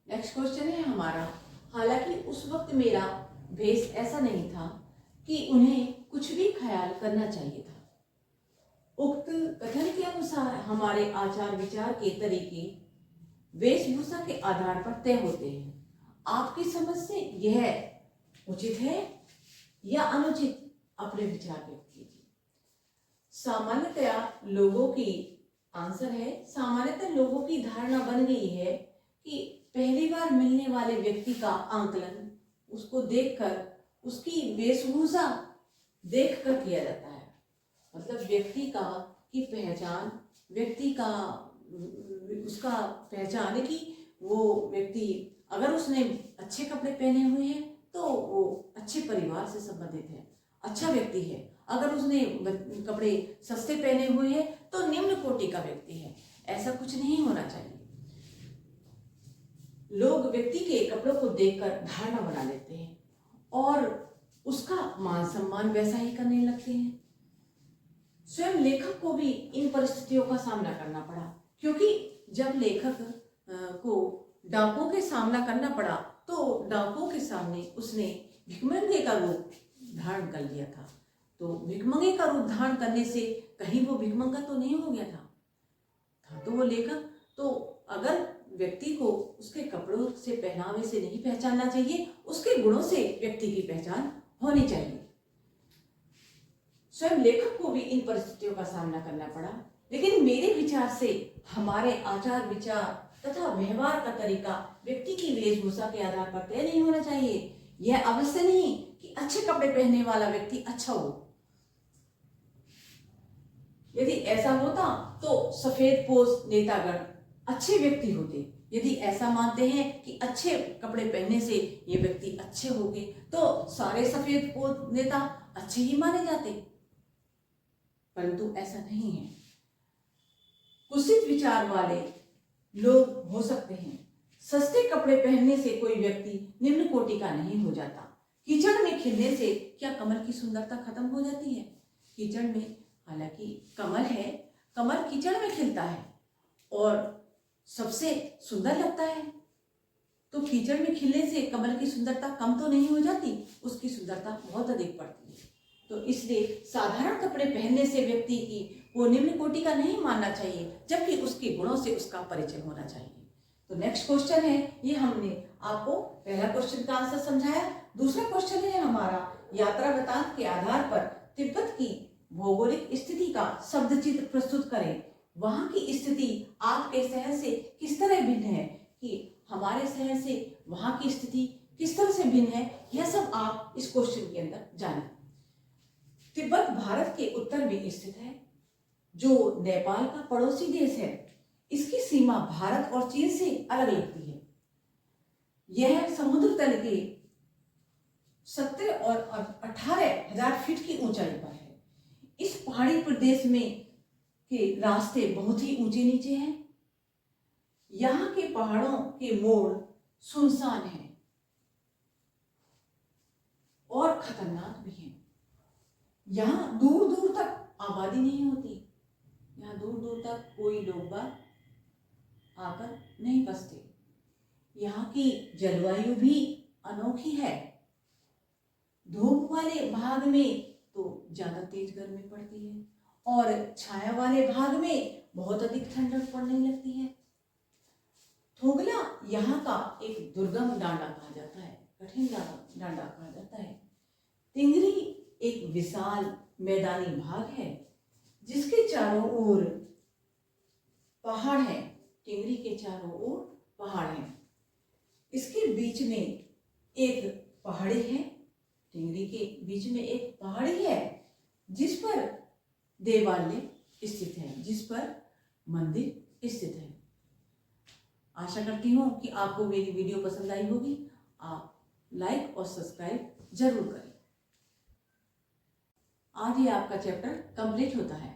Next question है हमारा, हालांकि उस वक्त मेरा भेष ऐसा नहीं था कि उन्हें कुछ भी ख्याल करना चाहिए था। उक्त कथन के अनुसार हमारे आचार विचार के तरीके वेशभूषा के आधार पर तय होते हैं। आपकी समझ से यह उचित है या अनुचित, अपने विचार व्यक्त कीजिए। सामान्यतया लोगों की आंसर है, सामान्यतः लोगों की धारणा बन गई है कि पहली बार मिलने वाले व्यक्ति का आंकलन उसको देखकर, उसकी वेशभूषा देखकर किया जाता है। मतलब व्यक्ति का की पहचान, व्यक्ति का उसका पहचान कि वो व्यक्ति अगर उसने अच्छे कपड़े पहने हुए हैं तो वो अच्छे परिवार से संबंधित है, अच्छा व्यक्ति है। अगर उसने कपड़े सस्ते पहने हुए हैं तो निम्न कोटि का व्यक्ति है। ऐसा कुछ नहीं होना चाहिए। लोग व्यक्ति के कपड़ों को देखकर धारणा बना लेते हैं और उसका मान सम्मान वैसा ही करने लगते हैं। स्वयं लेखक को भी इन परिस्थितियों का सामना करना पड़ा, क्योंकि जब लेखक को डाकुओं के सामना करना पड़ा तो डाकुओं के सामने उसने भिखमंगे का रूप धारण कर लिया था। तो भिखमंगे का रूप धारण करने से कहीं वो भिखमंगा तो नहीं हो गया था तो वो लेखक। तो अगर व्यक्ति को उसके कपड़ों से, पहनावे से नहीं पहचानना चाहिए, उसके गुणों से व्यक्ति की पहचान होनी चाहिए। स्वयं लेखक को भी इन परिस्थितियों का सामना करना पड़ा, लेकिन मेरे विचार से हमारे आचार विचार तथा व्यवहार का तरीका व्यक्ति की वेशभूषा के आधार पर तय नहीं होना चाहिए। यह अवश्य नहीं कि अच्छे कपड़े पहनने वाला व्यक्ति अच्छा हो। यदि ऐसा होता तो सफेद पोश नेतागण अच्छे व्यक्ति होते। यदि ऐसा मानते हैं कि अच्छे कपड़े पहनने से ये व्यक्ति अच्छे होंगे तो सारे सफेद पोश नेता अच्छे ही माने जाते, परंतु ऐसा नहीं है। कुत्सित विचार वाले लोग हो सकते हैं। सस्ते कपड़े पहनने से कोई व्यक्ति निम्न कोटि का नहीं हो जाता। कीचड़ में खिलने से क्या कमल की सुंदरता खत्म हो जाती है? कीचड़ में हालांकि कमल है, कमल कीचड़ में खिलता है और सबसे सुंदर लगता है, तो कीचड़ में खिलने से कमल की सुंदरता कम तो नहीं हो जाती, उसकी सुंदरता बहुत अधिक बढ़ती है। तो इसलिए साधारण कपड़े पहनने से व्यक्ति की वो निम्न कोटि का नहीं मानना चाहिए, जबकि उसके गुणों से उसका परिचय होना चाहिए। तो नेक्स्ट क्वेश्चन है, ये हमने आपको पहला क्वेश्चन का आंसर समझाया। दूसरा क्वेश्चन है हमारा, यात्रा वृतांत के आधार पर तिब्बत की भौगोलिक स्थिति का शब्द चित्र प्रस्तुत करें। वहां की स्थिति आपके शहर से किस तरह भिन्न है, कि हमारे शहर से वहां की स्थिति किस तरह से भिन्न है, यह सब आप इस क्वेश्चन के अंदर जानें। तिब्बत भारत के उत्तर में स्थित है, जो नेपाल का पड़ोसी देश है। इसकी सीमा भारत और चीन से अलग लगती है। यह समुद्र तल के 17 और 18,000 फीट की ऊंचाई पर है। इस पहाड़ी प्रदेश में के रास्ते बहुत ही ऊंचे नीचे हैं। यहाँ के पहाड़ों के मोड़ सुनसान हैं और खतरनाक भी हैं। यहाँ दूर दूर तक आबादी नहीं होती, यहाँ दूर दूर तक कोई लोग आकर नहीं बसते। यहाँ की जलवायु भी अनोखी है। धूप वाले भाग में तो ज्यादा तेज गर्मी पड़ती है और छाया वाले भाग में बहुत अधिक ठंडक पड़ने लगती है। थोगला यहाँ का एक दुर्गम डांडा कहा जाता है, कठिन डांडा कहा जाता है। तिंगरी एक विशाल मैदानी भाग है जिसके चारों ओर पहाड़ है। टिंगरी के चारों ओर पहाड़ है। इसके बीच में एक पहाड़ी है, टिंगरी के बीच में एक पहाड़ी है जिस पर देवालय स्थित है, जिस पर मंदिर स्थित है। आशा करती हूँ कि आपको मेरी वीडियो पसंद आई होगी। आप लाइक और सब्सक्राइब जरूर करें। आज ये आपका चैप्टर कंप्लीट होता है।